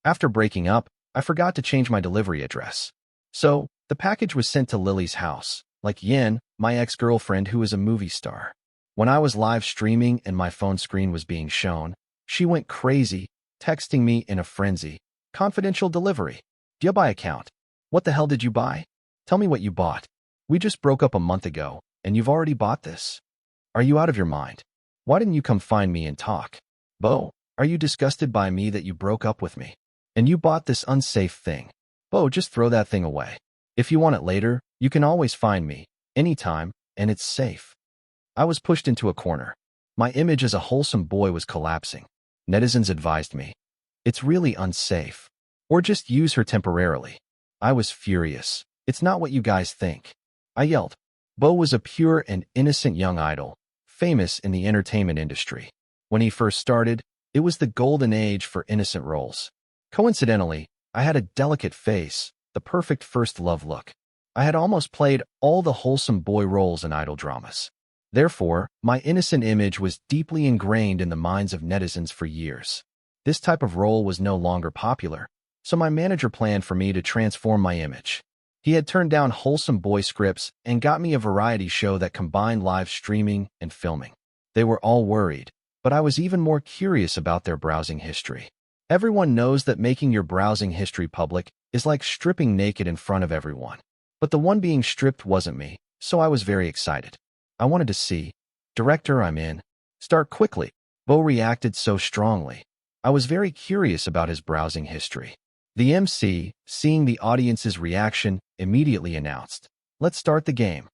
After breaking up, I forgot to change my delivery address. So, the package was sent to Lily's house, like Yin, my ex-girlfriend who is a movie star. When I was live streaming and my phone screen was being shown, she went crazy, texting me in a frenzy. Confidential delivery. Do you buy account? What the hell did you buy? Tell me what you bought. We just broke up a month ago, and you've already bought this. Are you out of your mind? Why didn't you come find me and talk? Bo, are you disgusted by me that you broke up with me? And you bought this unsafe thing? Bo, just throw that thing away. If you want it later, you can always find me, anytime, and it's safe. I was pushed into a corner. My image as a wholesome boy was collapsing. Netizens advised me, it's really unsafe. Or just use her temporarily. I was furious. It's not what you guys think. I yelled. Bo was a pure and innocent young idol, famous in the entertainment industry. When he first started, it was the golden age for innocent roles. Coincidentally, I had a delicate face, the perfect first love look. I had almost played all the wholesome boy roles in idol dramas. Therefore, my innocent image was deeply ingrained in the minds of netizens for years. This type of role was no longer popular, so my manager planned for me to transform my image. He had turned down wholesome boy scripts and got me a variety show that combined live streaming and filming. They were all worried, but I was even more curious about their browsing history. Everyone knows that making your browsing history public is like stripping naked in front of everyone. But the one being stripped wasn't me, so I was very excited. I wanted to see. Director, I'm in. Start quickly. Bo reacted so strongly. I was very curious about his browsing history. The MC, seeing the audience's reaction, immediately announced, let's start the game.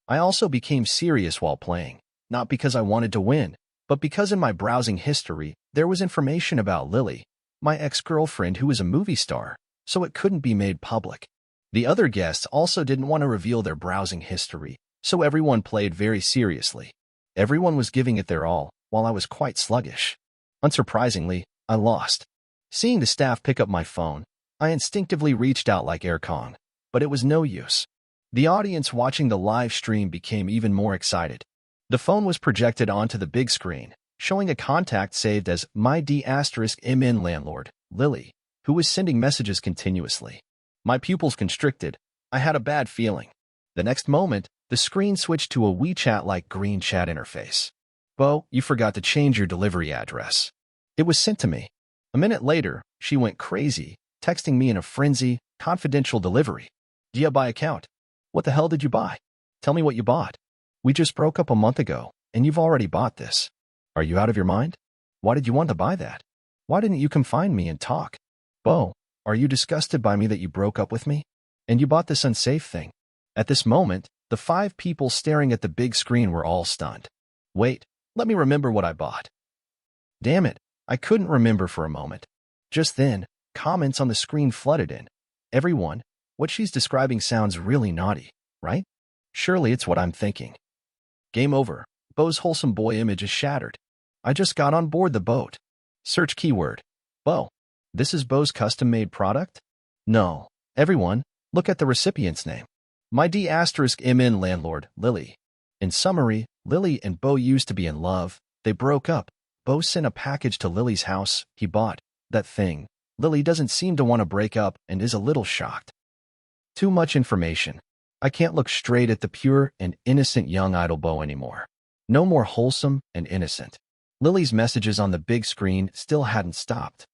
I also became serious while playing, not because I wanted to win, but because in my browsing history, there was information about Lily, my ex-girlfriend who is a movie star, so it couldn't be made public. The other guests also didn't want to reveal their browsing history, so everyone played very seriously. Everyone was giving it their all, while I was quite sluggish. Unsurprisingly, I lost. Seeing the staff pick up my phone, I instinctively reached out like Air Kong, but it was no use. The audience watching the live stream became even more excited. The phone was projected onto the big screen, showing a contact saved as my D*MN landlord, Lily, who was sending messages continuously. My pupils constricted. I had a bad feeling. The next moment, the screen switched to a WeChat-like green chat interface. Bo, you forgot to change your delivery address. It was sent to me. A minute later, she went crazy, texting me in a frenzy, confidential delivery. Do you buy account? What the hell did you buy? Tell me what you bought. We just broke up a month ago, and you've already bought this. Are you out of your mind? Why did you want to buy that? Why didn't you come find me and talk? Bo, are you disgusted by me that you broke up with me? And you bought this unsafe thing? At this moment, the 5 people staring at the big screen were all stunned. Wait, let me remember what I bought. Damn it, I couldn't remember for a moment. Just then, comments on the screen flooded in. Everyone, what she's describing sounds really naughty, right? Surely it's what I'm thinking. Game over. Bo's wholesome boy image is shattered. I just got on board the boat. Search keyword. Bo. This is Bo's custom-made product? No. Everyone, look at the recipient's name. My D*MN landlord, Lily. In summary, Lily and Bo used to be in love. They broke up. Bo sent a package to Lily's house. He bought that thing. Lily doesn't seem to want to break up and is a little shocked. Too much information. I can't look straight at the pure and innocent young idol Bo anymore. No more wholesome and innocent. Lily's messages on the big screen still hadn't stopped.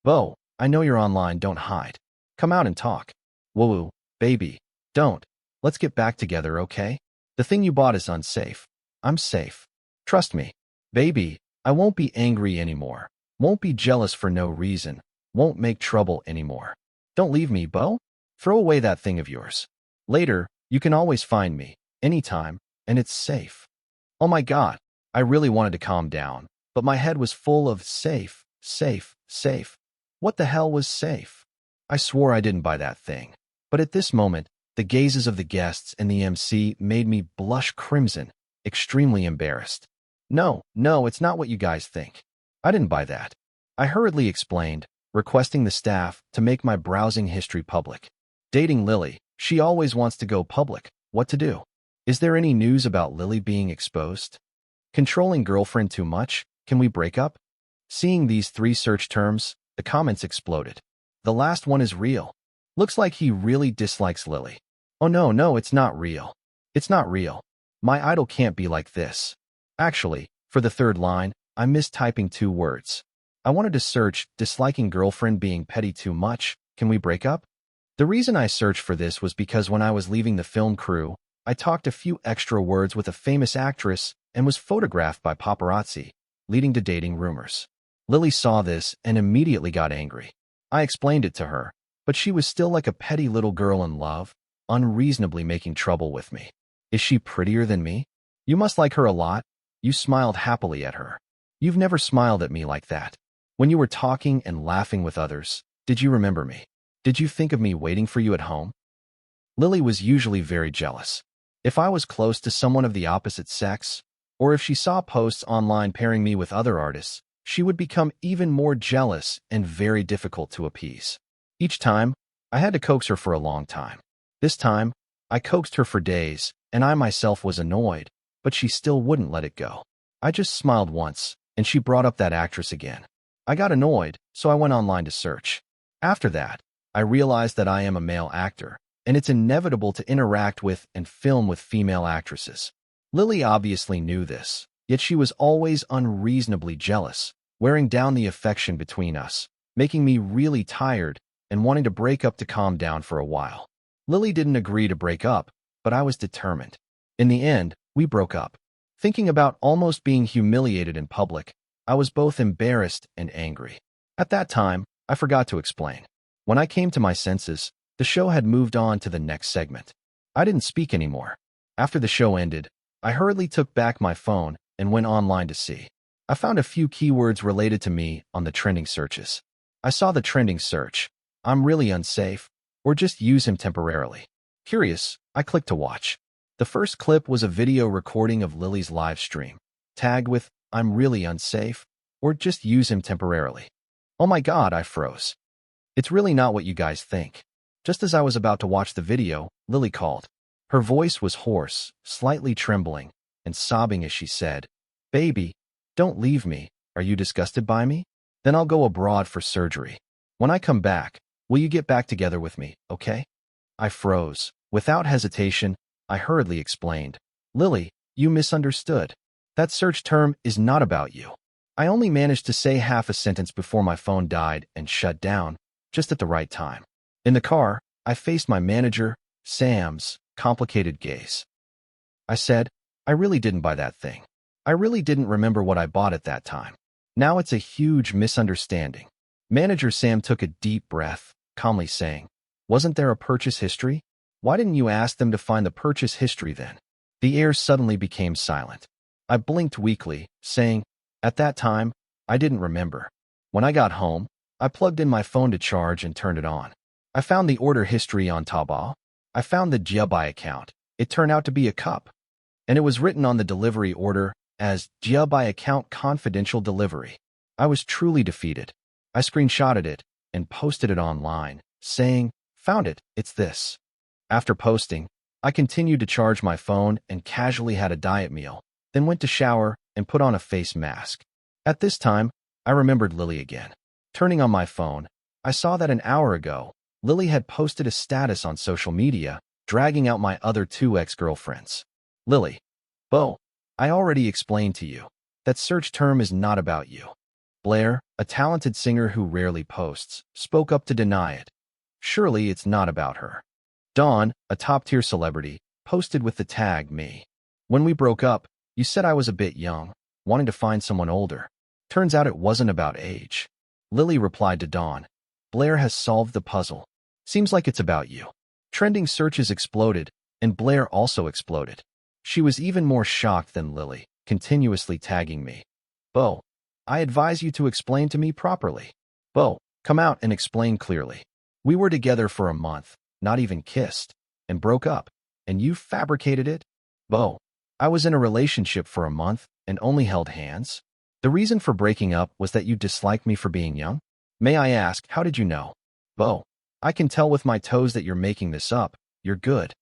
Bo, I know you're online, don't hide. Come out and talk. Woo, baby, don't. Let's get back together, okay? The thing you bought is unsafe. I'm safe. Trust me. Baby, I won't be angry anymore. Won't be jealous for no reason. Won't make trouble anymore. Don't leave me, Bo. Throw away that thing of yours. Later, you can always find me, anytime, and it's safe. Oh my God, I really wanted to calm down, but my head was full of safe, safe, safe. What the hell was safe? I swore I didn't buy that thing. But at this moment, the gazes of the guests and the MC made me blush crimson, extremely embarrassed. No, it's not what you guys think. I didn't buy that. I hurriedly explained, requesting the staff to make my browsing history public. Dating Lily, she always wants to go public. What to do? Is there any news about Lily being exposed? Controlling girlfriend too much? Can we break up? Seeing these 3 search terms, The comments exploded. The last one is real. Looks like he really dislikes Lily. Oh no, it's not real. It's not real. My idol can't be like this. Actually, for the third line, I missed typing 2 words. I wanted to search, disliking girlfriend being petty too much, can we break up? The reason I searched for this was because when I was leaving the film crew, I talked a few extra words with a famous actress and was photographed by paparazzi, leading to dating rumors. Lily saw this and immediately got angry. I explained it to her, but she was still like a petty little girl in love, unreasonably making trouble with me. Is she prettier than me? You must like her a lot. You smiled happily at her. You've never smiled at me like that. When you were talking and laughing with others, did you remember me? Did you think of me waiting for you at home? Lily was usually very jealous. If I was close to someone of the opposite sex, or if she saw posts online pairing me with other artists, she would become even more jealous and very difficult to appease. Each time, I had to coax her for a long time. This time, I coaxed her for days, and I myself was annoyed, but she still wouldn't let it go. I just smiled once, and she brought up that actress again. I got annoyed, so I went online to search. After that, I realized that I am a male actor, and it's inevitable to interact with and film with female actresses. Lily obviously knew this, yet she was always unreasonably jealous, wearing down the affection between us, making me really tired and wanting to break up to calm down for a while. Lily didn't agree to break up, but I was determined. In the end, we broke up. Thinking about almost being humiliated in public, I was both embarrassed and angry. At that time, I forgot to explain. When I came to my senses, the show had moved on to the next segment. I didn't speak anymore. After the show ended, I hurriedly took back my phone and went online to see. I found a few keywords related to me on the trending searches. I saw the trending search, "I'm really unsafe," or "just use him temporarily." Curious, I clicked to watch. The first clip was a video recording of Lily's live stream, tagged with "I'm really unsafe," or "just use him temporarily." Oh my God, I froze. It's really not what you guys think. Just as I was about to watch the video, Lily called. Her voice was hoarse, slightly trembling, and sobbing as she said, "Baby, don't leave me. Are you disgusted by me? Then I'll go abroad for surgery. When I come back, will you get back together with me, okay?" I froze. Without hesitation, I hurriedly explained, "Lily, you misunderstood. That search term is not about you." I only managed to say half a sentence before my phone died and shut down, just at the right time. In the car, I faced my manager, Sam's, complicated gaze. I said, "I really didn't buy that thing. I really didn't remember what I bought at that time. Now it's a huge misunderstanding." Manager Sam took a deep breath, calmly saying, "Wasn't there a purchase history? Why didn't you ask them to find the purchase history then?" The air suddenly became silent. I blinked weakly, saying, "At that time, I didn't remember. When I got home, I plugged in my phone to charge and turned it on. I found the order history on Taobao. I found the Jiabai account. It turned out to be a cup. And it was written on the delivery order as Jiabai account confidential delivery." I was truly defeated. I screenshotted it and posted it online, saying, "Found it, it's this." After posting, I continued to charge my phone and casually had a diet meal, then went to shower and put on a face mask. At this time, I remembered Lily again. Turning on my phone, I saw that an hour ago, Lily had posted a status on social media, dragging out my other 2 ex-girlfriends. Lily, "Bo, I already explained to you. That search term is not about you." Blair, a talented singer who rarely posts, spoke up to deny it. Surely it's not about her. Dawn, a top-tier celebrity, posted with the tag me. "When we broke up, you said I was a bit young, wanting to find someone older. Turns out it wasn't about age." Lily replied to Dawn, "Blair has solved the puzzle. Seems like it's about you." Trending searches exploded, and Blair also exploded. She was even more shocked than Lily, continuously tagging me. "Bo, I advise you to explain to me properly. Bo, come out and explain clearly. We were together for a month, not even kissed, and broke up, and you fabricated it? Bo, I was in a relationship for a month and only held hands. The reason for breaking up was that you disliked me for being young? May I ask, how did you know? Bo, I can tell with my toes that you're making this up. You're good."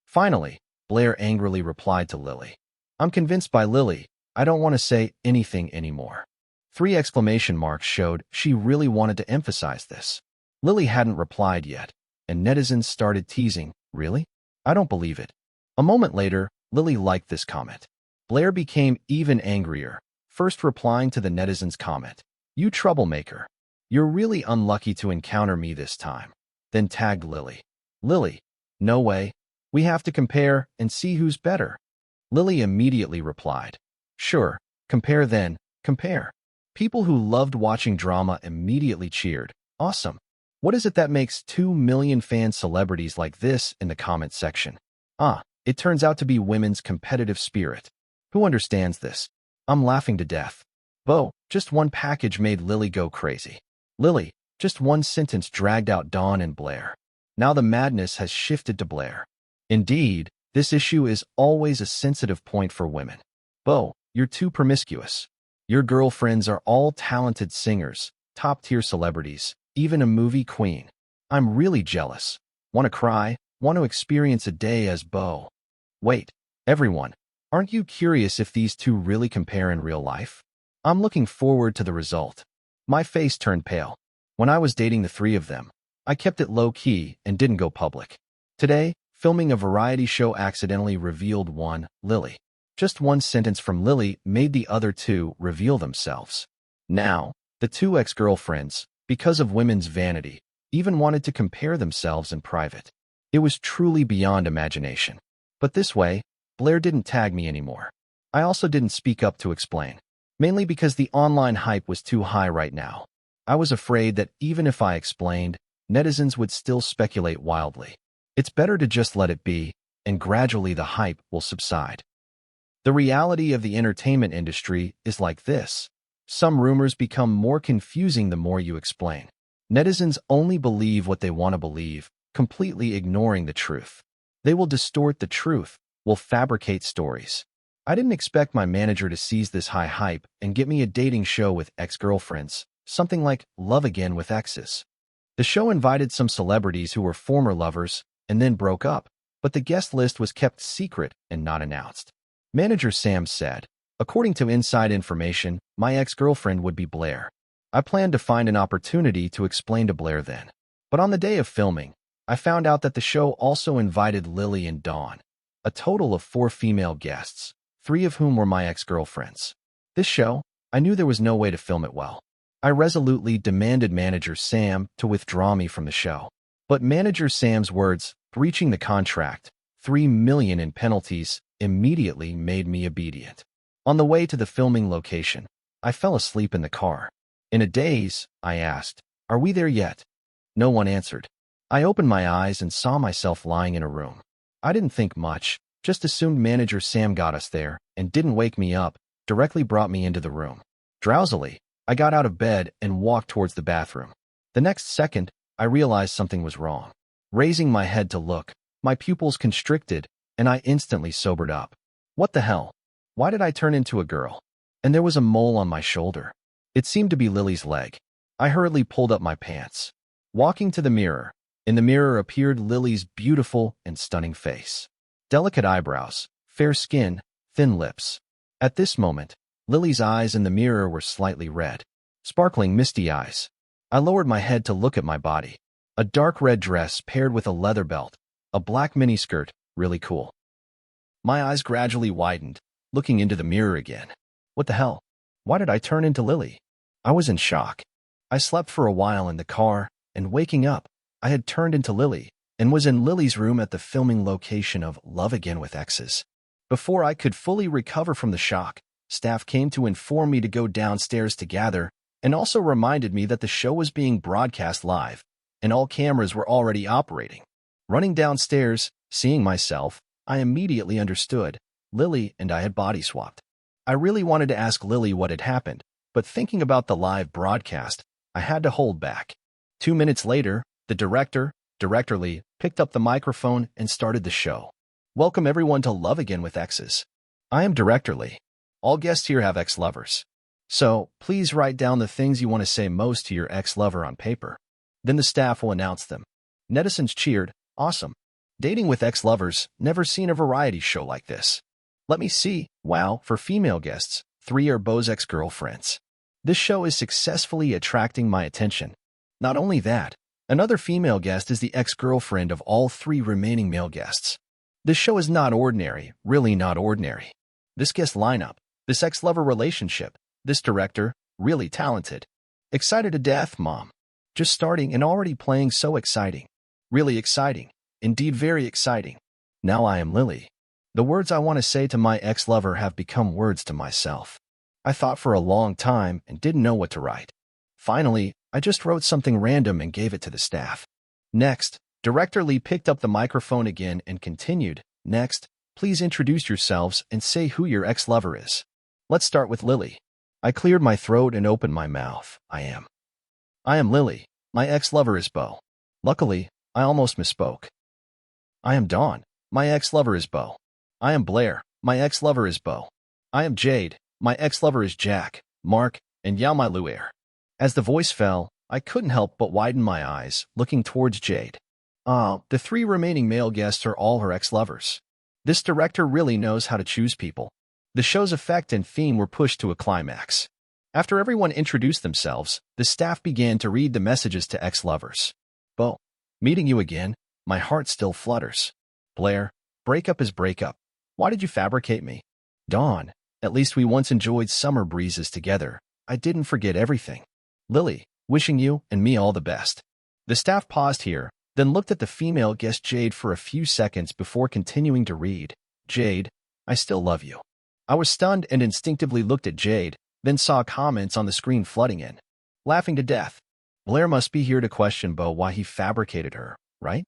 Finally, Blair angrily replied to Lily, "I'm convinced by Lily. I don't want to say anything anymore." Three exclamation marks showed she really wanted to emphasize this. Lily hadn't replied yet, and netizens started teasing, "Really? I don't believe it." A moment later, Lily liked this comment. Blair became even angrier, first replying to the netizen's comment, "You troublemaker. You're really unlucky to encounter me this time." Then tagged Lily. "Lily, no way. We have to compare and see who's better." Lily immediately replied, "Sure, compare then, compare." People who loved watching drama immediately cheered, "Awesome. What is it that makes 2 million fan celebrities like this?" in the comment section? It turns out to be women's competitive spirit. Who understands this? I'm laughing to death. Bo, just one package made Lily go crazy. Lily, just one sentence dragged out Dawn and Blair. Now the madness has shifted to Blair. Indeed, this issue is always a sensitive point for women. Bo, you're too promiscuous. Your girlfriends are all talented singers, top-tier celebrities, even a movie queen. I'm really jealous. Want to cry? Want to experience a day as Bo? Wait, everyone, aren't you curious if these two really compare in real life? I'm looking forward to the result. My face turned pale. When I was dating the three of them, I kept it low-key and didn't go public. Today, filming a variety show accidentally revealed one, Lily. Just one sentence from Lily made the other two reveal themselves. Now, the two ex-girlfriends, because of women's vanity, even wanted to compare themselves in private. It was truly beyond imagination. But this way, Blair didn't tag me anymore. I also didn't speak up to explain, mainly because the online hype was too high right now. I was afraid that even if I explained, netizens would still speculate wildly. It's better to just let it be, and gradually the hype will subside. The reality of the entertainment industry is like this. Some rumors become more confusing the more you explain. Netizens only believe what they want to believe, completely ignoring the truth. They will distort the truth, will fabricate stories. I didn't expect my manager to seize this high hype and get me a dating show with ex-girlfriends, something like Love Again with Exes. The show invited some celebrities who were former lovers and then broke up, but the guest list was kept secret and not announced. Manager Sam said, "According to inside information, my ex-girlfriend would be Blair. I planned to find an opportunity to explain to Blair then. But on the day of filming, I found out that the show also invited Lily and Dawn, a total of 4 female guests, 3 of whom were my ex-girlfriends. This show, I knew there was no way to film it well. I resolutely demanded Manager Sam to withdraw me from the show. But Manager Sam's words, breaching the contract, 3 million in penalties, immediately made me obedient. On the way to the filming location, I fell asleep in the car. In a daze, I asked, "Are we there yet?" No one answered. I opened my eyes and saw myself lying in a room. I didn't think much, just assumed Manager Sam got us there, and didn't wake me up, directly brought me into the room. Drowsily, I got out of bed and walked towards the bathroom. The next second, I realized something was wrong. Raising my head to look, my pupils constricted, and I instantly sobered up. What the hell? Why did I turn into a girl? And there was a mole on my shoulder. It seemed to be Lily's leg. I hurriedly pulled up my pants. Walking to the mirror, in the mirror appeared Lily's beautiful and stunning face. Delicate eyebrows, fair skin, thin lips. At this moment, Lily's eyes in the mirror were slightly red, sparkling misty eyes. I lowered my head to look at my body. A dark red dress paired with a leather belt, a black miniskirt, really cool. My eyes gradually widened, looking into the mirror again. What the hell? Why did I turn into Lily? I was in shock. I slept for a while in the car, and waking up, I had turned into Lily, and was in Lily's room at the filming location of Love Again with Exes. Before I could fully recover from the shock, staff came to inform me to go downstairs to gather, and also reminded me that the show was being broadcast live, and all cameras were already operating. Running downstairs, seeing myself, I immediately understood. Lily and I had body swapped. I really wanted to ask Lily what had happened, but thinking about the live broadcast, I had to hold back. 2 minutes later, the Director Lee, picked up the microphone and started the show. Welcome everyone to Love Again with Exes. I am Director Lee. All guests here have ex-lovers. So, please write down the things you want to say most to your ex-lover on paper. Then the staff will announce them. Netizens cheered, "Awesome. Dating with ex-lovers, never seen a variety show like this. Let me see, wow, for female guests, 3 are Bo's ex-girlfriends." This show is successfully attracting my attention. Not only that, another female guest is the ex-girlfriend of all 3 remaining male guests. This show is not ordinary, really not ordinary. This guest lineup, this ex-lover relationship, this director, really talented. Excited to death, Mom. Just starting and already playing, so exciting. Really exciting. Indeed, very exciting. Now I am Lily. The words I want to say to my ex-lover have become words to myself. I thought for a long time and didn't know what to write. Finally, I just wrote something random and gave it to the staff. Next, Director Lee picked up the microphone again and continued, "Next, please introduce yourselves and say who your ex-lover is. Let's start with Lily." I cleared my throat and opened my mouth. I am Lily. My ex-lover is Bo. Luckily, I almost misspoke. I am Dawn. My ex-lover is Bo. I am Blair. My ex-lover is Bo. I am Jade. My ex-lover is Jack, Mark, and Yao my Luer. As the voice fell, I couldn't help but widen my eyes, looking towards Jade. The 3 remaining male guests are all her ex-lovers. This director really knows how to choose people. The show's effect and theme were pushed to a climax. After everyone introduced themselves, the staff began to read the messages to ex-lovers. Bo, meeting you again, my heart still flutters. Blair, breakup is breakup. Why did you fabricate me? Dawn, at least we once enjoyed summer breezes together. I didn't forget everything. Lily, wishing you and me all the best. The staff paused here, then looked at the female guest Jade for a few seconds before continuing to read. Jade, I still love you. I was stunned and instinctively looked at Jade, then saw comments on the screen flooding in. Laughing to death. Blair must be here to question Bo why he fabricated her, right?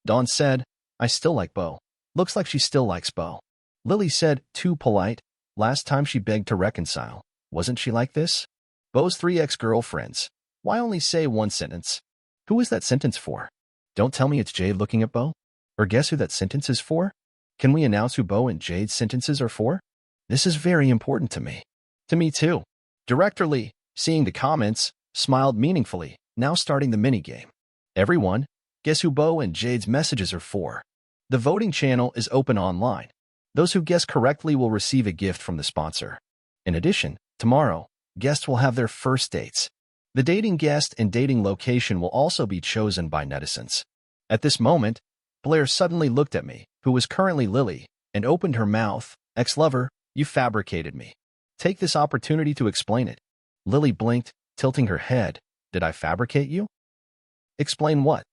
Dawn said, I still like Bo. Looks like she still likes Bo. Lily said, too polite. Last time she begged to reconcile. Wasn't she like this? Bo's 3 ex-girlfriends. Why only say one sentence? Who is that sentence for? Don't tell me it's Jade looking at Bo? Or guess who that sentence is for? Can we announce who Bo and Jade's sentences are for? This is very important to me. To me too. Director Lee, seeing the comments, smiled meaningfully, now starting the minigame. Everyone, guess who Bo and Jade's messages are for? The voting channel is open online. Those who guess correctly will receive a gift from the sponsor. In addition, tomorrow, guests will have their first dates. The dating guest and dating location will also be chosen by netizens. At this moment, Blair suddenly looked at me, who was currently Lily, and opened her mouth. Ex-lover, you fabricated me. Take this opportunity to explain it. Lily blinked, tilting her head. Did I fabricate you? Explain what?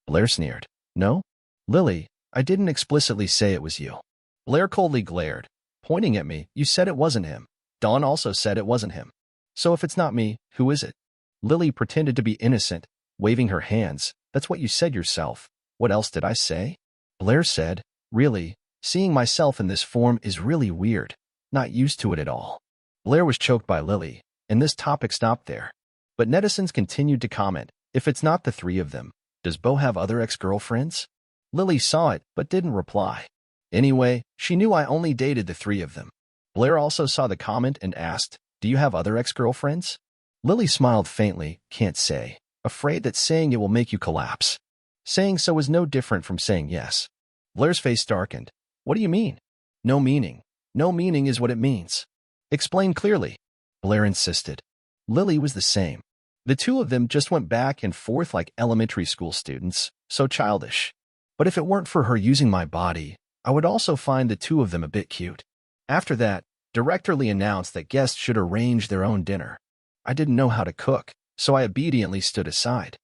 Blair sneered. No? Lily, I didn't explicitly say it was you. Blair coldly glared, pointing at me. You said it wasn't him. Dawn also said it wasn't him. So if it's not me, who is it? Lily pretended to be innocent, waving her hands. That's what you said yourself. What else did I say? Blair said, really, seeing myself in this form is really weird. Not used to it at all. Blair was choked by Lily, and this topic stopped there. But netizens continued to comment, if it's not the 3 of them, does Bo have other ex-girlfriends? Lily saw it, but didn't reply. Anyway, she knew I only dated the 3 of them. Blair also saw the comment and asked, do you have other ex-girlfriends? Lily smiled faintly, can't say, afraid that saying it will make you collapse. Saying so is no different from saying yes. Blair's face darkened. What do you mean? No meaning. No meaning is what it means. Explain clearly. Blair insisted. Lily was the same. The 2 of them just went back and forth like elementary school students, so childish. But if it weren't for her using my body, I would also find the 2 of them a bit cute. After that, Director Lee announced that guests should arrange their own dinner. I didn't know how to cook, so I obediently stood aside.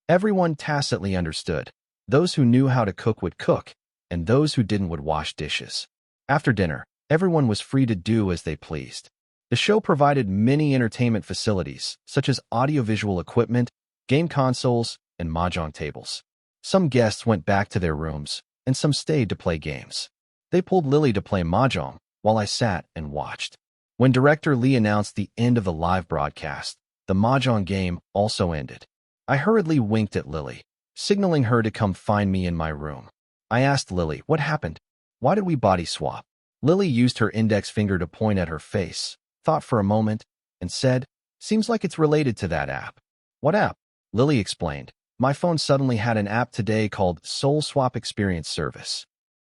Everyone tacitly understood. Those who knew how to cook would cook, and those who didn't would wash dishes. After dinner, everyone was free to do as they pleased. The show provided many entertainment facilities, such as audiovisual equipment, game consoles, and mahjong tables. Some guests went back to their rooms, and some stayed to play games. They pulled Lily to play mahjong, while I sat and watched. When Director Lee announced the end of the live broadcast, the mahjong game also ended. I hurriedly winked at Lily, signaling her to come find me in my room. I asked Lily, what happened? Why did we body swap? Lily used her index finger to point at her face, thought for a moment, and said, seems like it's related to that app. What app? Lily explained. My phone suddenly had an app today called Soul Swap Experience Service.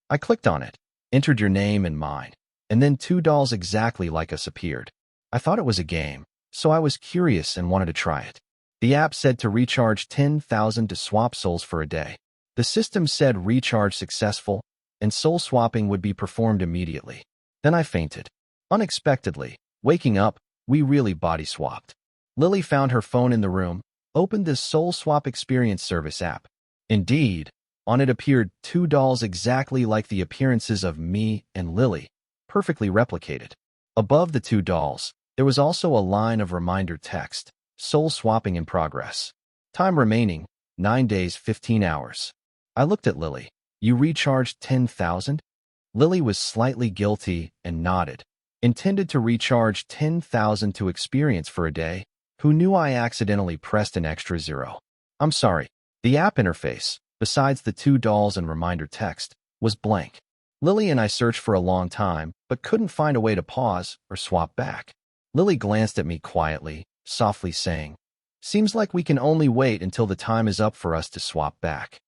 I clicked on it, entered your name and mine, and then 2 dolls exactly like us appeared. I thought it was a game, so I was curious and wanted to try it. The app said to recharge 10,000 to swap souls for a day. The system said recharge successful, and soul swapping would be performed immediately. Then I fainted. Unexpectedly, waking up, we really body swapped. Lily found her phone in the room, opened the Soul Swap Experience Service app. Indeed, on it appeared two dolls exactly like the appearances of me and Lily, perfectly replicated. Above the two dolls, there was also a line of reminder text, soul swapping in progress. Time remaining, 9 days, 15 hours. I looked at Lily. You recharged 10,000? Lily was slightly guilty and nodded. Intended to recharge 10,000 to experience for a day. Who knew I accidentally pressed an extra 0? I'm sorry. The app interface, besides the two dolls and reminder text, was blank. Lily and I searched for a long time, but couldn't find a way to pause or swap back. Lily glanced at me quietly, softly saying, "Seems like we can only wait until the time is up for us to swap back."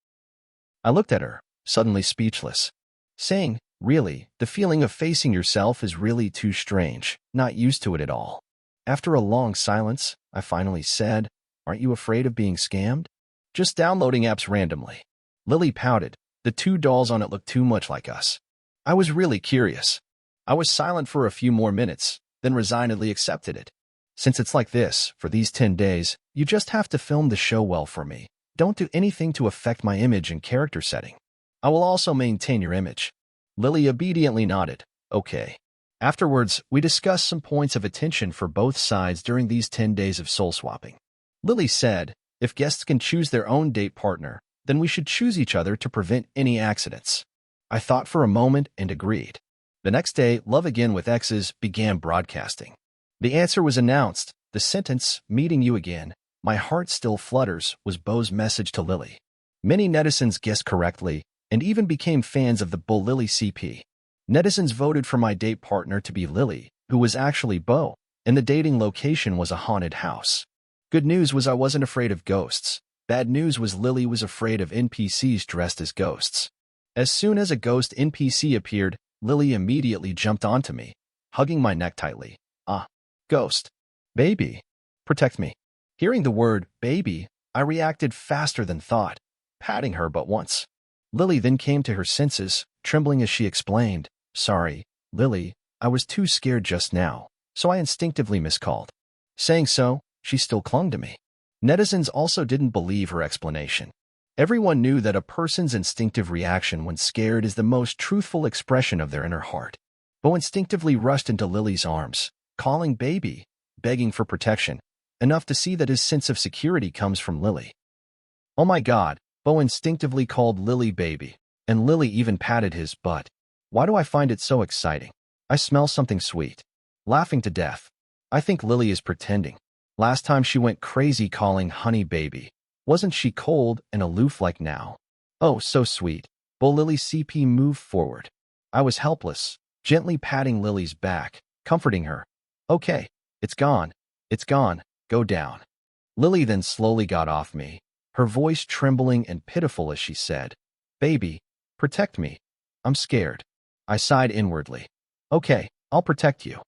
I looked at her, suddenly speechless, saying, "Really, the feeling of facing yourself is really too strange, not used to it at all." After a long silence, I finally said, "Aren't you afraid of being scammed?" "Just downloading apps randomly." Lily pouted. The two dolls on it looked too much like us. I was really curious. I was silent for a few more minutes, then resignedly accepted it. "Since it's like this, for these 10 days, you just have to film the show well for me. Don't do anything to affect my image and character setting. I will also maintain your image." Lily obediently nodded. "Okay." Afterwards, we discussed some points of attention for both sides during these 10 days of soul swapping. Lily said, "If guests can choose their own date partner, then we should choose each other to prevent any accidents." I thought for a moment and agreed. The next day, Love Again with Exes began broadcasting. The answer was announced. The sentence, "Meeting you again, my heart still flutters," was Bo's message to Lily. Many netizens guessed correctly and even became fans of the Bo Lily CP. Netizens voted for my date partner to be Lily, who was actually Bo, and the dating location was a haunted house. Good news was I wasn't afraid of ghosts. Bad news was Lily was afraid of NPCs dressed as ghosts. As soon as a ghost NPC appeared, Lily immediately jumped onto me, hugging my neck tightly. "Ah, ghost. Baby. Protect me." Hearing the word, baby, I reacted faster than thought, patting her but once. Lily then came to her senses, trembling as she explained, "Sorry, Lily, I was too scared just now, so I instinctively miscalled." Saying so, she still clung to me. Netizens also didn't believe her explanation. Everyone knew that a person's instinctive reaction when scared is the most truthful expression of their inner heart. Bo instinctively rushed into Lily's arms, calling baby, begging for protection, enough to see that his sense of security comes from Lily. "Oh my God," Bo instinctively called Lily baby, and Lily even patted his butt. Why do I find it so exciting? I smell something sweet. Laughing to death. I think Lily is pretending. Last time she went crazy calling honey baby. Wasn't she cold and aloof like now? Oh, so sweet. Bo Lily's CP moved forward. I was helpless, gently patting Lily's back, comforting her. "Okay, it's gone. It's gone. Go down." Lily then slowly got off me, her voice trembling and pitiful as she said, "Baby, protect me. I'm scared." I sighed inwardly. "Okay, I'll protect you."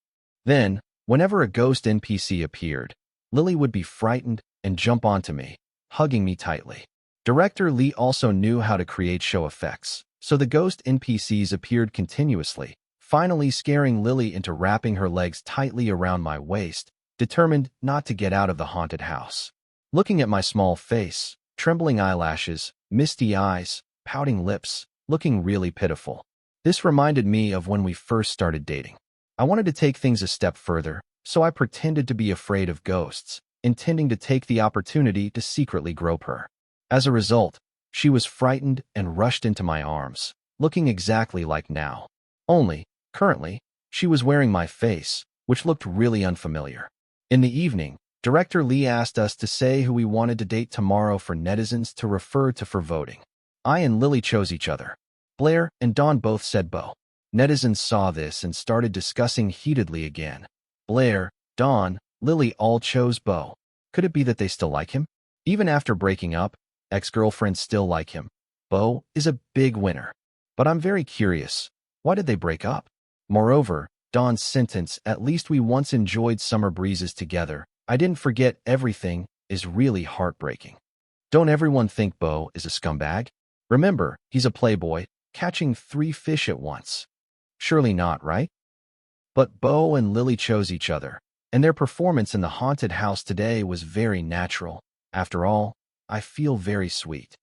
Then, whenever a ghost NPC appeared, Lily would be frightened and jump onto me, hugging me tightly. Director Lee also knew how to create show effects, so the ghost NPCs appeared continuously, finally scaring Lily into wrapping her legs tightly around my waist, determined not to get out of the haunted house. Looking at my small face, trembling eyelashes, misty eyes, pouting lips, looking really pitiful. This reminded me of when we first started dating. I wanted to take things a step further, so I pretended to be afraid of ghosts, intending to take the opportunity to secretly grope her. As a result, she was frightened and rushed into my arms, looking exactly like now. Only, currently, she was wearing my face, which looked really unfamiliar. In the evening, Director Lee asked us to say who we wanted to date tomorrow for netizens to refer to for voting. I and Lily chose each other. Blair and Dawn both said Bo. Netizens saw this and started discussing heatedly again. Blair, Dawn, Lily all chose Bo. Could it be that they still like him? Even after breaking up, ex-girlfriends still like him. Bo is a big winner. But I'm very curious. Why did they break up? Moreover, Dawn's sentence, "At least we once enjoyed summer breezes together," I didn't forget everything is really heartbreaking. Don't everyone think Bo is a scumbag? Remember, he's a playboy, catching 3 fish at once. Surely not, right? But Bo and Lily chose each other, and their performance in the haunted house today was very natural. After all, I feel very sweet.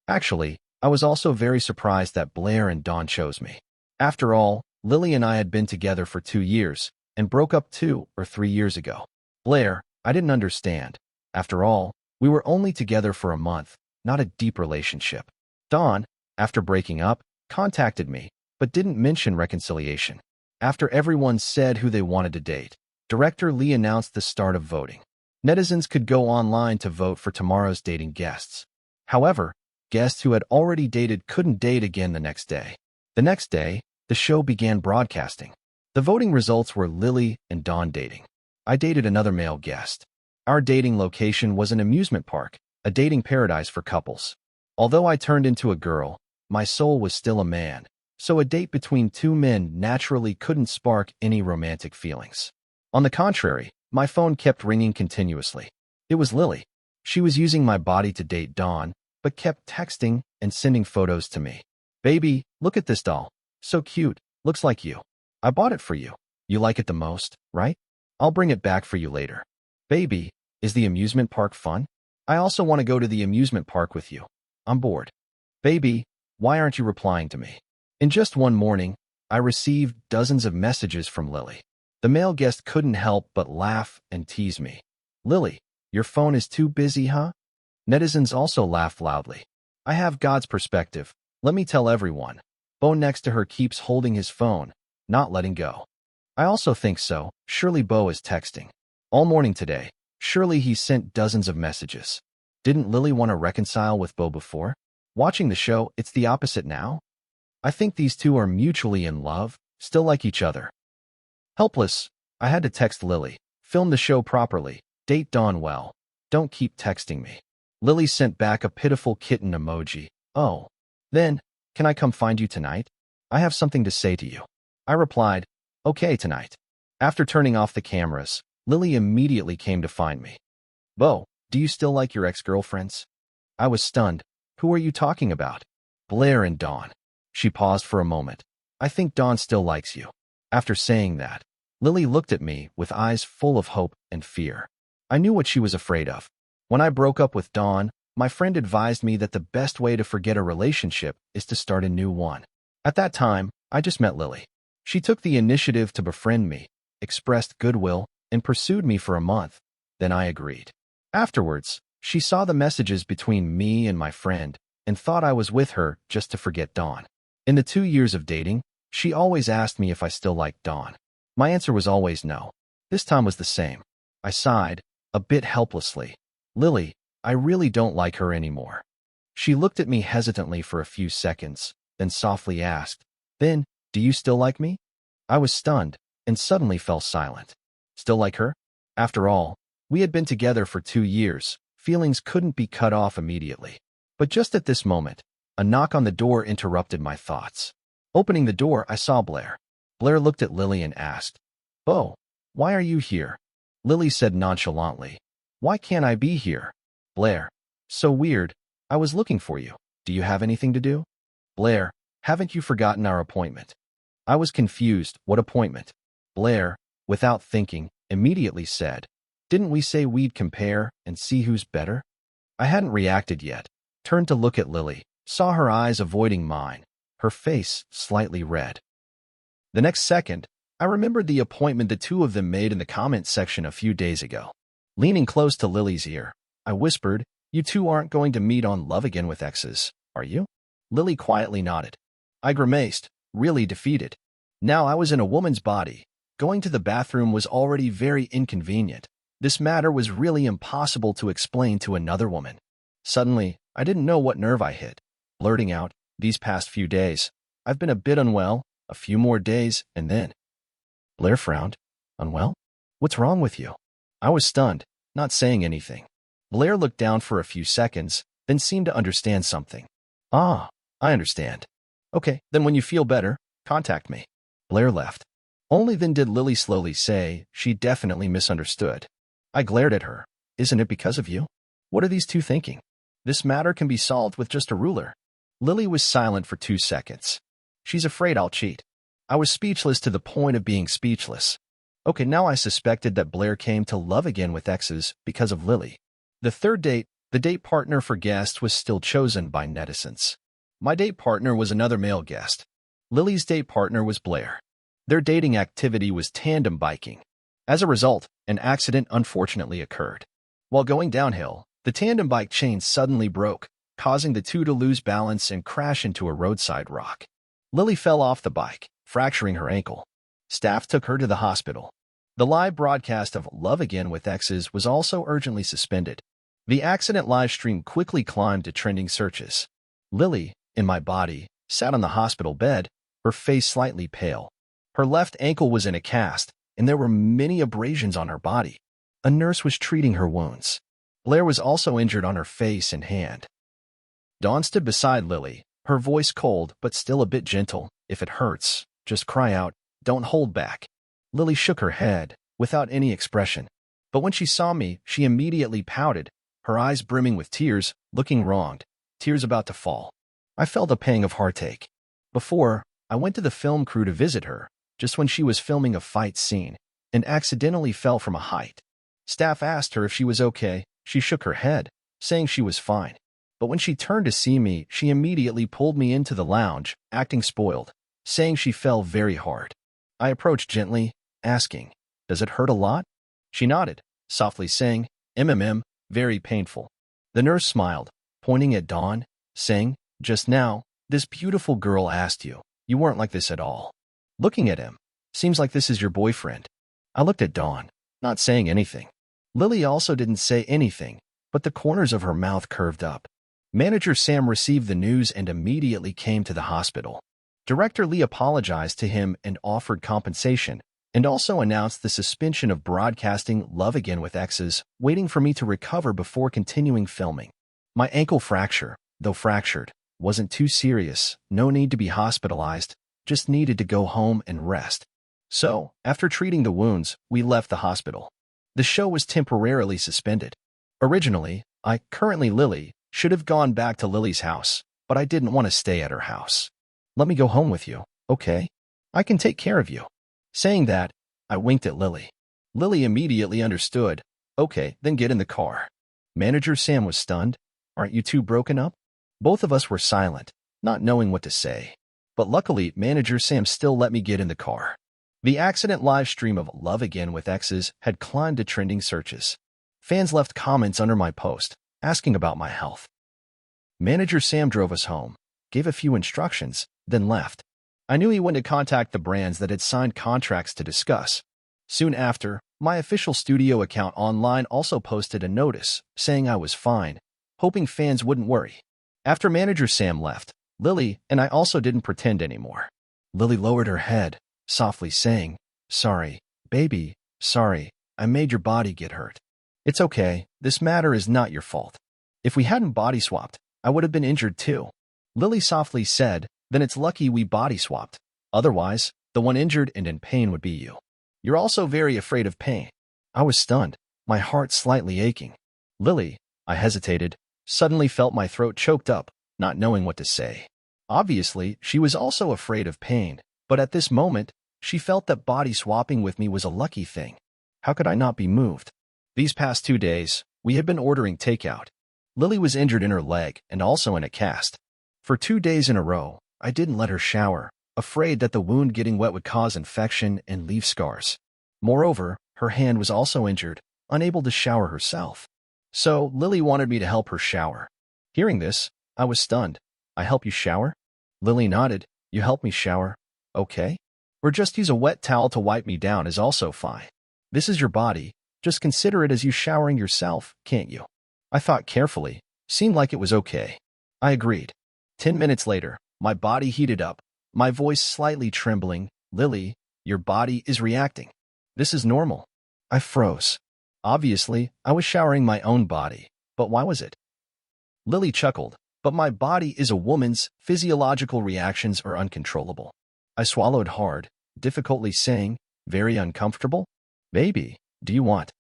Actually, I was also very surprised that Blair and Dawn chose me. After all, Lily and I had been together for 2 years and broke up 2 or 3 years ago. Blair, I didn't understand. After all, we were only together for a month, not a deep relationship. Dawn, after breaking up, contacted me, but didn't mention reconciliation. After everyone said who they wanted to date, Director Lee announced the start of voting. Netizens could go online to vote for tomorrow's dating guests. However, guests who had already dated couldn't date again the next day. The next day, the show began broadcasting. The voting results were Lily and Dawn dating. I dated another male guest. Our dating location was an amusement park, a dating paradise for couples. Although I turned into a girl, my soul was still a man, so a date between 2 men naturally couldn't spark any romantic feelings. On the contrary, my phone kept ringing continuously. It was Lily. She was using my body to date Dawn, but kept texting and sending photos to me. Baby, look at this doll. So cute. Looks like you. I bought it for you. You like it the most, right? I'll bring it back for you later. Baby, is the amusement park fun? I also want to go to the amusement park with you. I'm bored. Baby, why aren't you replying to me? In just one morning, I received dozens of messages from Lily. The male guest couldn't help but laugh and tease me. Lily, your phone is too busy, huh? Netizens also laughed loudly. I have God's perspective. Let me tell everyone. Bo next to her keeps holding his phone, not letting go. I also think so. Surely Bo is texting. All morning today, surely he sent dozens of messages. Didn't Lily want to reconcile with Bo before? Watching the show, it's the opposite now. I think these two are mutually in love, still like each other. Helpless, I had to text Lily. Film the show properly. Date Dawn well. Don't keep texting me. Lily sent back a pitiful kitten emoji. Oh. Then, can I come find you tonight? I have something to say to you. I replied, okay tonight. After turning off the cameras, Lily immediately came to find me. Bo, do you still like your ex-girlfriends? I was stunned. Who are you talking about? Blair and Dawn. She paused for a moment. I think Dawn still likes you. After saying that, Lily looked at me with eyes full of hope and fear. I knew what she was afraid of. When I broke up with Dawn, my friend advised me that the best way to forget a relationship is to start a new one. At that time, I just met Lily. She took the initiative to befriend me, expressed goodwill, and pursued me for a month. Then I agreed. Afterwards, she saw the messages between me and my friend and thought I was with her just to forget Dawn. In the 2 years of dating, she always asked me if I still liked Dawn. My answer was always no. This time was the same. I sighed, a bit helplessly. Lily, I really don't like her anymore. She looked at me hesitantly for a few seconds, then softly asked, Then, do you still like me? I was stunned and suddenly fell silent. Still like her? After all, we had been together for 2 years. Feelings couldn't be cut off immediately. But just at this moment, a knock on the door interrupted my thoughts. Opening the door, I saw Blair. Blair looked at Lily and asked, Bo, why are you here? Lily said nonchalantly, Why can't I be here? Blair, so weird. I was looking for you. Do you have anything to do? Blair, haven't you forgotten our appointment? I was confused. What appointment? Blair, without thinking, immediately said, Didn't we say we'd compare and see who's better? I hadn't reacted yet. Turned to look at Lily, saw her eyes avoiding mine, her face slightly red. The next second, I remembered the appointment the two of them made in the comments section a few days ago. Leaning close to Lily's ear, I whispered, You two aren't going to meet on Love Again with Exes, are you? Lily quietly nodded. I grimaced, really defeated. Now I was in a woman's body. Going to the bathroom was already very inconvenient. This matter was really impossible to explain to another woman. Suddenly, I didn't know what nerve I hit. Blurting out, These past few days, I've been a bit unwell, a few more days, and then. Blair frowned. Unwell? What's wrong with you? I was stunned, not saying anything. Blair looked down for a few seconds, then seemed to understand something. Ah, I understand. Okay, then when you feel better, contact me. Blair left. Only then did Lily slowly say she definitely misunderstood. I glared at her. Isn't it because of you? What are these two thinking? This matter can be solved with just a ruler. Lily was silent for 2 seconds. She's afraid I'll cheat. I was speechless to the point of being speechless. Okay, now I suspected that Blair came to love again with exes because of Lily. The third date, the date partner for guests was still chosen by netizens. My date partner was another male guest. Lily's date partner was Blair. Their dating activity was tandem biking. As a result, an accident unfortunately occurred. While going downhill, the tandem bike chain suddenly broke, causing the two to lose balance and crash into a roadside rock. Lily fell off the bike, fracturing her ankle. Staff took her to the hospital. The live broadcast of Love Again with Exes was also urgently suspended. The accident live stream quickly climbed to trending searches. Lily, in my body, sat on the hospital bed, her face slightly pale. Her left ankle was in a cast, and there were many abrasions on her body. A nurse was treating her wounds. Blair was also injured on her face and hand. Dawn stood beside Lily, her voice cold but still a bit gentle. If it hurts, just cry out, don't hold back. Lily shook her head, without any expression. But when she saw me, she immediately pouted, her eyes brimming with tears, looking wronged, tears about to fall. I felt a pang of heartache. Before, I went to the film crew to visit her, just when she was filming a fight scene, and accidentally fell from a height. Staff asked her if she was okay. She shook her head, saying she was fine. But when she turned to see me, she immediately pulled me into the lounge, acting spoiled, saying she fell very hard. I approached gently, asking, "Does it hurt a lot?" She nodded, softly saying, very painful." The nurse smiled, pointing at Dawn, saying, "Just now, this beautiful girl asked you. You weren't like this at all." Looking at him, "Seems like this is your boyfriend." I looked at Dawn, not saying anything. Lily also didn't say anything, but the corners of her mouth curved up. Manager Sam received the news and immediately came to the hospital. Director Lee apologized to him and offered compensation, and also announced the suspension of broadcasting Love Again with Exes, waiting for me to recover before continuing filming. My ankle fracture, though fractured, wasn't too serious, no need to be hospitalized, just needed to go home and rest. So, after treating the wounds, we left the hospital. The show was temporarily suspended. Originally, currently Lily, should have gone back to Lily's house, but I didn't want to stay at her house. "Let me go home with you, okay? I can take care of you." Saying that, I winked at Lily. Lily immediately understood. "Okay, then get in the car." Manager Sam was stunned. "Aren't you two broken up?" Both of us were silent, not knowing what to say. But luckily, Manager Sam still let me get in the car. The accident live stream of Love Again with Exes had climbed to trending searches. Fans left comments under my post, asking about my health. Manager Sam drove us home, gave a few instructions, then left. I knew he went to contact the brands that had signed contracts to discuss. Soon after, my official studio account online also posted a notice saying I was fine, hoping fans wouldn't worry. After Manager Sam left, Lily and I also didn't pretend anymore. Lily lowered her head, softly saying, "Sorry, baby, sorry, I made your body get hurt. It's okay, this matter is not your fault. If we hadn't body swapped, I would have been injured too." Lily softly said, "Then it's lucky we body swapped. Otherwise, the one injured and in pain would be you. You're also very afraid of pain." I was stunned, my heart slightly aching. "Lily," I hesitated, suddenly felt my throat choked up, not knowing what to say. Obviously, she was also afraid of pain, but at this moment, she felt that body swapping with me was a lucky thing. How could I not be moved? These past 2 days, we had been ordering takeout. Lily was injured in her leg and also in a cast. For 2 days in a row, I didn't let her shower, afraid that the wound getting wet would cause infection and leave scars. Moreover, her hand was also injured, unable to shower herself. So, Lily wanted me to help her shower. Hearing this, I was stunned. "I help you shower?" Lily nodded. "You help me shower? Okay. Or just use a wet towel to wipe me down is also fine. This is your body. Just consider it as you showering yourself, can't you?" I thought carefully. Seemed like it was okay. I agreed. 10 minutes later, my body heated up, my voice slightly trembling. "Lily, your body is reacting. This is normal." I froze. Obviously, I was showering my own body, but why was it? Lily chuckled, "But my body is a woman's, physiological reactions are uncontrollable." I swallowed hard, difficultly saying, "Very uncomfortable? Baby, do you want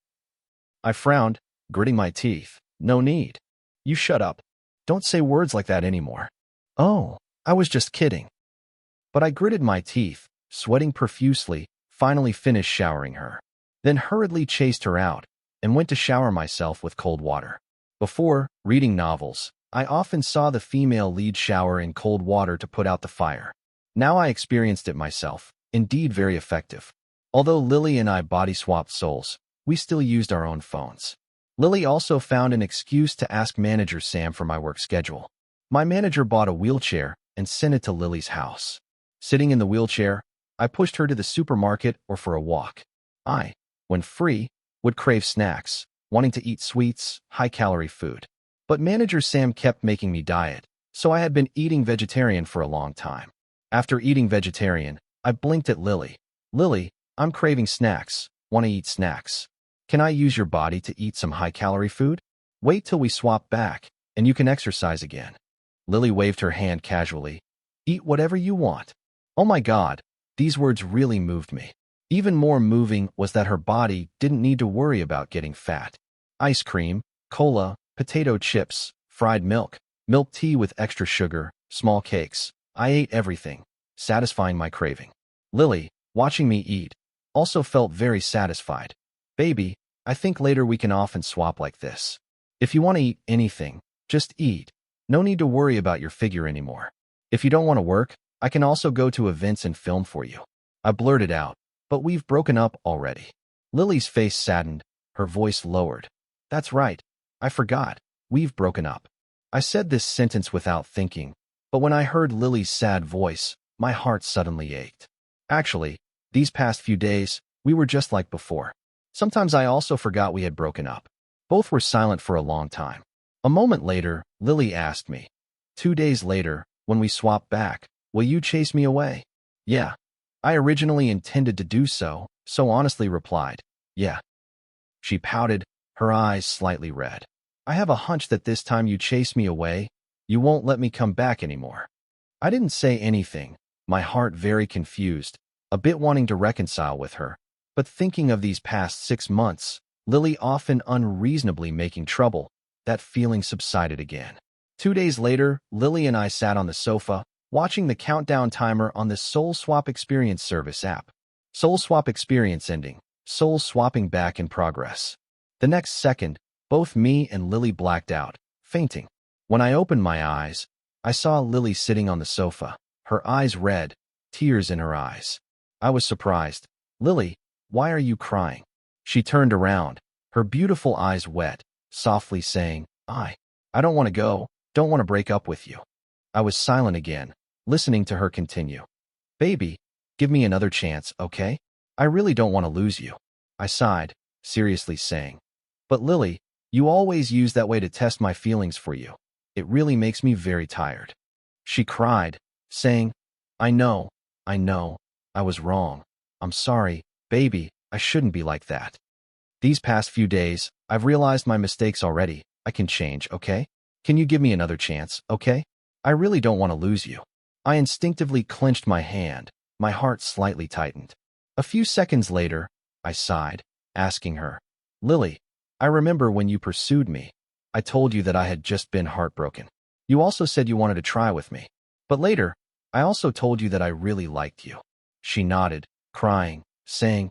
I frowned, gritting my teeth. No need. You shut up. Don't say words like that anymore. Oh, I was just kidding. But I gritted my teeth, sweating profusely, finally finished showering her. Then hurriedly chased her out and went to shower myself with cold water. Before, reading novels, I often saw the female lead shower in cold water to put out the fire. Now I experienced it myself, indeed very effective. Although Lily and I body-swapped souls, we still used our own phones. Lily also found an excuse to ask manager Sam for my work schedule. My manager bought a wheelchair and sent it to Lily's house. Sitting in the wheelchair, I pushed her to the supermarket or for a walk. I, when free, would crave snacks, wanting to eat sweets, high-calorie food. But manager Sam kept making me diet, so I had been eating vegetarian for a long time. After eating vegetarian, I blinked at Lily. Lily, I'm craving snacks. Want to eat snacks? Can I use your body to eat some high-calorie food? Wait till we swap back, and you can exercise again. Lily waved her hand casually. Eat whatever you want. Oh my God, these words really moved me. Even more moving was that her body didn't need to worry about getting fat. Ice cream, cola, potato chips, fried milk, milk tea with extra sugar, small cakes. I ate everything, satisfying my craving. Lily, watching me eat, also felt very satisfied. Baby, I think later we can often swap like this. If you want to eat anything, just eat. No need to worry about your figure anymore. If you don't want to work, I can also go to events and film for you. I blurted out, but we've broken up already. Lily's face saddened, her voice lowered. That's right. I forgot. We've broken up. I said this sentence without thinking, but when I heard Lily's sad voice, my heart suddenly ached. Actually, these past few days, we were just like before. Sometimes I also forgot we had broken up. Both were silent for a long time. A moment later, Lily asked me. 2 days later, when we swapped back, will you chase me away? Yeah. I originally intended to do so honestly replied, yeah. She pouted, her eyes slightly red. I have a hunch that this time you chase me away, you won't let me come back anymore. I didn't say anything, my heart very confused, a bit wanting to reconcile with her, but thinking of these past 6 months, Lily often unreasonably making trouble, that feeling subsided again. 2 days later, Lily and I sat on the sofa, watching the countdown timer on the Soul Swap Experience service app. Soul Swap Experience ending. Soul swapping back in progress. The next second, both me and Lily blacked out, fainting. When I opened my eyes, I saw Lily sitting on the sofa, her eyes red, tears in her eyes. I was surprised. Lily, why are you crying? She turned around, her beautiful eyes wet, softly saying, I don't want to go, don't want to break up with you. I was silent again, listening to her continue. Baby, give me another chance, okay? I really don't want to lose you. I sighed, seriously saying. But Lily, you always use that way to test my feelings for you. It really makes me very tired. She cried, saying, I know, I was wrong. I'm sorry, baby, I shouldn't be like that. These past few days, I've realized my mistakes already. I can change, okay? Can you give me another chance, okay? I really don't want to lose you. I instinctively clenched my hand, my heart slightly tightened. A few seconds later, I sighed, asking her, Lily, I remember when you pursued me. I told you that I had just been heartbroken. You also said you wanted to try with me. But later, I also told you that I really liked you. She nodded, crying, saying,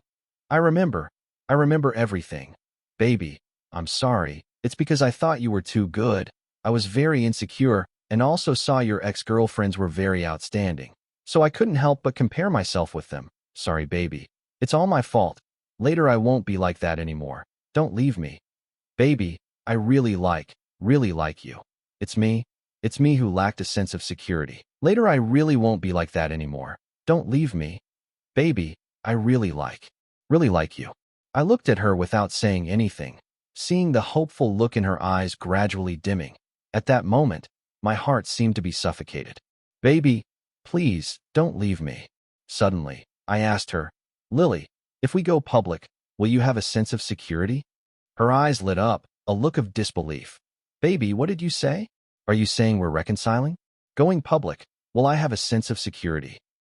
I remember everything. Baby, I'm sorry. It's because I thought you were too good. I was very insecure and also saw your ex-girlfriends were very outstanding. So I couldn't help but compare myself with them. Sorry, baby. It's all my fault. Later I won't be like that anymore. Don't leave me. Baby, I really like you. It's me who lacked a sense of security. Later I really won't be like that anymore. Don't leave me. Baby, I really like you. I looked at her without saying anything, seeing the hopeful look in her eyes gradually dimming. At that moment, my heart seemed to be suffocated. Baby, please, don't leave me. Suddenly, I asked her, Lily, if we go public, will you have a sense of security? Her eyes lit up, a look of disbelief. Baby, what did you say? Are you saying we're reconciling? Going public, will I have a sense of security?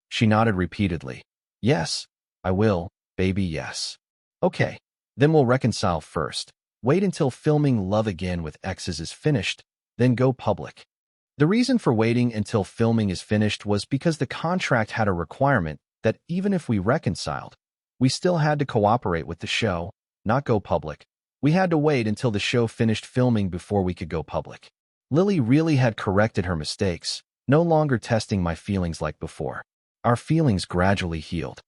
She nodded repeatedly. Yes, I will, baby, yes. Okay, then we'll reconcile first. Wait until filming Love Again with Exes is finished, then go public. The reason for waiting until filming is finished was because the contract had a requirement that even if we reconciled, we still had to cooperate with the show, not go public. We had to wait until the show finished filming before we could go public. Lily really had corrected her mistakes, no longer testing my feelings like before. Our feelings gradually healed.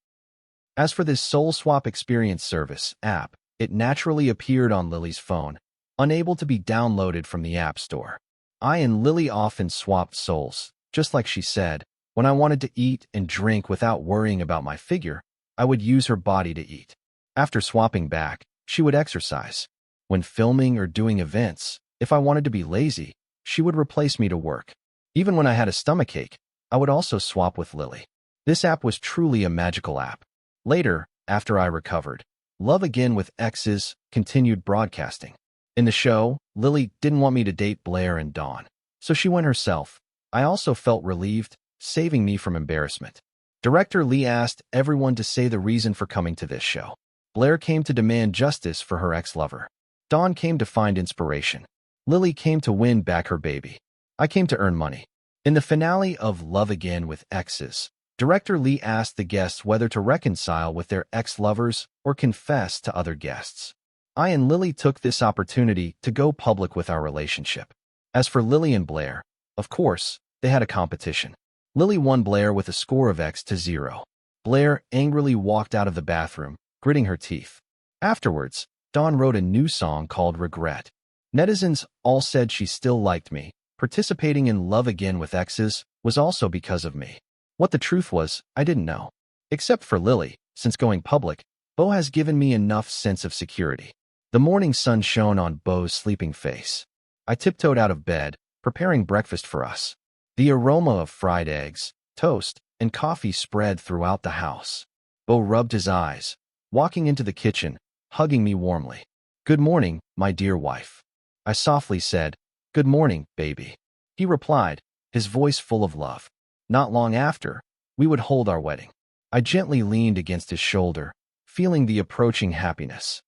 As for this Soul Swap Experience Service app, it naturally appeared on Lily's phone, unable to be downloaded from the App Store. I and Lily often swapped souls, just like she said. When I wanted to eat and drink without worrying about my figure, I would use her body to eat. After swapping back, she would exercise. When filming or doing events, if I wanted to be lazy, she would replace me to work. Even when I had a stomachache, I would also swap with Lily. This app was truly a magical app. Later, after I recovered, Love Again with Exes continued broadcasting. In the show, Lily didn't want me to date Blair and Dawn, so she went herself. I also felt relieved, saving me from embarrassment. Director Lee asked everyone to say the reason for coming to this show. Blair came to demand justice for her ex-lover. Dawn came to find inspiration. Lily came to win back her baby. I came to earn money. In the finale of Love Again with Exes, Director Lee asked the guests whether to reconcile with their ex-lovers or confess to other guests. I and Lily took this opportunity to go public with our relationship. As for Lily and Blair, of course, they had a competition. Lily won Blair with a score of X-0. Blair angrily walked out of the bathroom, gritting her teeth. Afterwards, Dawn wrote a new song called Regret. Netizens all said she still liked me. Participating in Love Again with Exes was also because of me. What the truth was, I didn't know. Except for Lily, since going public, Bo has given me enough sense of security. The morning sun shone on Bo's sleeping face. I tiptoed out of bed, preparing breakfast for us. The aroma of fried eggs, toast, and coffee spread throughout the house. Bo rubbed his eyes, walking into the kitchen, hugging me warmly. "Good morning, my dear wife." I softly said, "Good morning, baby." He replied, his voice full of love. Not long after, we would hold our wedding. I gently leaned against his shoulder, feeling the approaching happiness.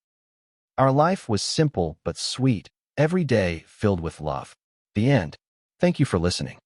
Our life was simple but sweet, every day filled with love. The end. Thank you for listening.